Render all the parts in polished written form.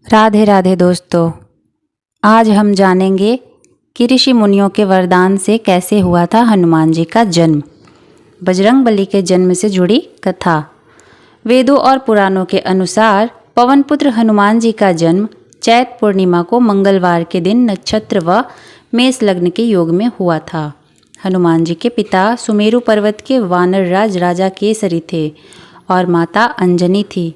राधे राधे दोस्तों। आज हम जानेंगे कि ऋषि मुनियों के वरदान से कैसे हुआ था हनुमान जी का जन्म। बजरंगबली के जन्म से जुड़ी कथा। वेदों और पुराणों के अनुसार पवन पुत्र हनुमान जी का जन्म चैत पूर्णिमा को मंगलवार के दिन नक्षत्र व मेष लग्न के योग में हुआ था। हनुमान जी के पिता सुमेरु पर्वत के वानर राज राजा केसरी थे और माता अंजनी थी।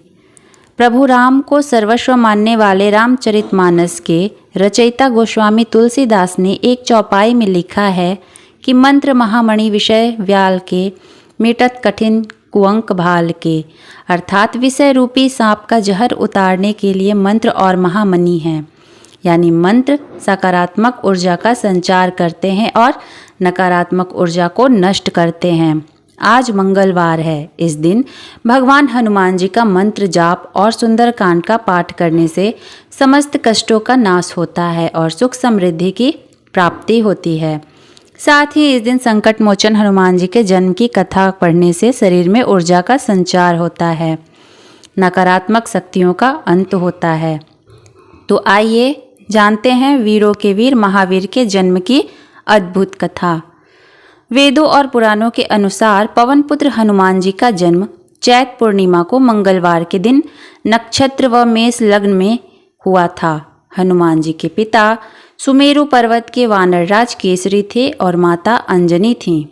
प्रभु राम को सर्वस्व मानने वाले रामचरितमानस के रचयिता गोस्वामी तुलसीदास ने एक चौपाई में लिखा है कि मंत्र महामणि विषय व्याल के मिटत कठिन कुअंक भाल के, अर्थात विषय रूपी सांप का जहर उतारने के लिए मंत्र और महामणि हैं। यानी मंत्र सकारात्मक ऊर्जा का संचार करते हैं और नकारात्मक ऊर्जा को नष्ट करते हैं। आज मंगलवार है। इस दिन भगवान हनुमान जी का मंत्र जाप और सुंदरकांड का पाठ करने से समस्त कष्टों का नाश होता है और सुख समृद्धि की प्राप्ति होती है। साथ ही इस दिन संकट मोचन हनुमान जी के जन्म की कथा पढ़ने से शरीर में ऊर्जा का संचार होता है, नकारात्मक शक्तियों का अंत होता है। तो आइए जानते हैं वीरों के वीर महावीर के जन्म की अद्भुत कथा। वेदों और पुराणों के अनुसार पवन पुत्र हनुमान जी का जन्म चैत पूर्णिमा को मंगलवार के दिन नक्षत्र व मेष लग्न में हुआ था। हनुमान जी के पिता सुमेरु पर्वत के वानरराज केसरी थे और माता अंजनी थीं।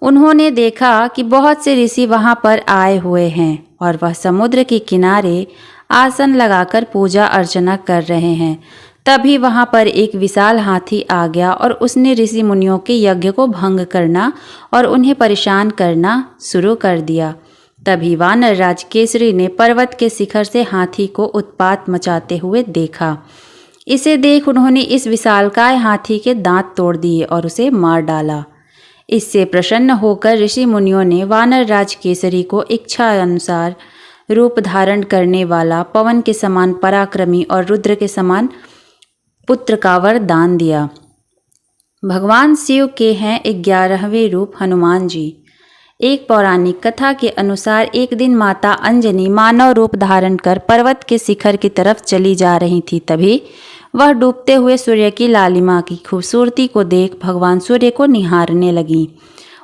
उन्होंने देखा कि बहुत से ऋषि वहां पर आए हुए हैं और वह समुद्र के किनारे आसन लगाकर पूजा अर्चना कर रहे हैं। तभी वहां पर एक विशाल हाथी आ गया और उसने ऋषि मुनियों के यज्ञ को भंग करना और उन्हें परेशान करना शुरू कर दिया। तभी वानरराज केसरी ने पर्वत के शिखर से हाथी को उत्पात मचाते हुए देखा। इसे देख उन्होंने इस विशालकाय हाथी के दांत तोड़ दिए और उसे मार डाला। इससे प्रसन्न होकर ऋषि मुनियों ने वानरराज केसरी को इच्छा अनुसार रूप धारण करने वाला, पवन के समान पराक्रमी और रुद्र के समान पुत्र का वरदान दिया। भगवान शिव के हैं 11वें रूप हनुमान जी। एक पौराणिक कथा के अनुसार एक दिन माता अंजनी मानव रूप धारण कर पर्वत के शिखर की तरफ चली जा रही थी। तभी वह डूबते हुए सूर्य की लालिमा की खूबसूरती को देख भगवान सूर्य को निहारने लगी।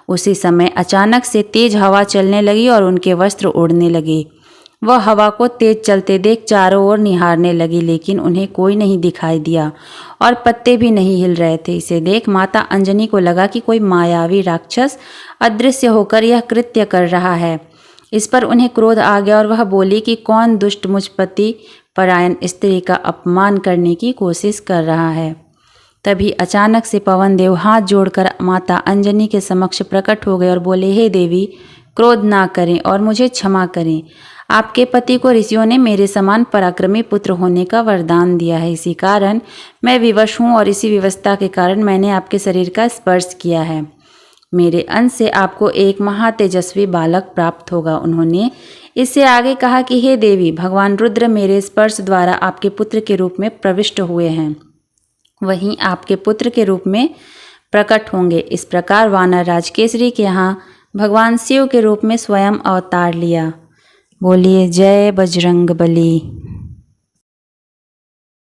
उसी समय अचानक से तेज हवा चलने लगी और उनके वस्त्र उड़ने लगे। वह हवा को तेज चलते देख चारों ओर निहारने लगी, लेकिन उन्हें कोई नहीं दिखाई दिया और पत्ते भी नहीं हिल रहे थे। इसे देख माता अंजनी को लगा कि कोई मायावी राक्षस अदृश्य होकर यह कृत्य कर रहा है। इस पर उन्हें क्रोध आ गया और वह बोली कि कौन दुष्ट मुझ पति परायण स्त्री का अपमान करने की कोशिश कर रहा है। तभी अचानक से पवन देव हाथ जोड़कर माता अंजनी के समक्ष प्रकट हो गए और बोले, हे देवी, क्रोध ना करें और मुझे क्षमा करें। आपके पति को ऋषियों ने मेरे समान पराक्रमी पुत्र होने का वरदान दिया है। इसी कारण मैं विवश हूँ और इसी विवशता के कारण मैंने आपके शरीर का स्पर्श किया है। मेरे अंश से आपको एक महातेजस्वी बालक प्राप्त होगा। उन्होंने इससे आगे कहा कि हे देवी, भगवान रुद्र मेरे स्पर्श द्वारा आपके पुत्र के रूप में प्रविष्ट हुए हैं, वहीं आपके पुत्र के रूप में प्रकट होंगे। इस प्रकार वानरराज केसरी के यहाँ भगवान शिव के रूप में स्वयं अवतार लिया। बोलिए जय बजरंगबली।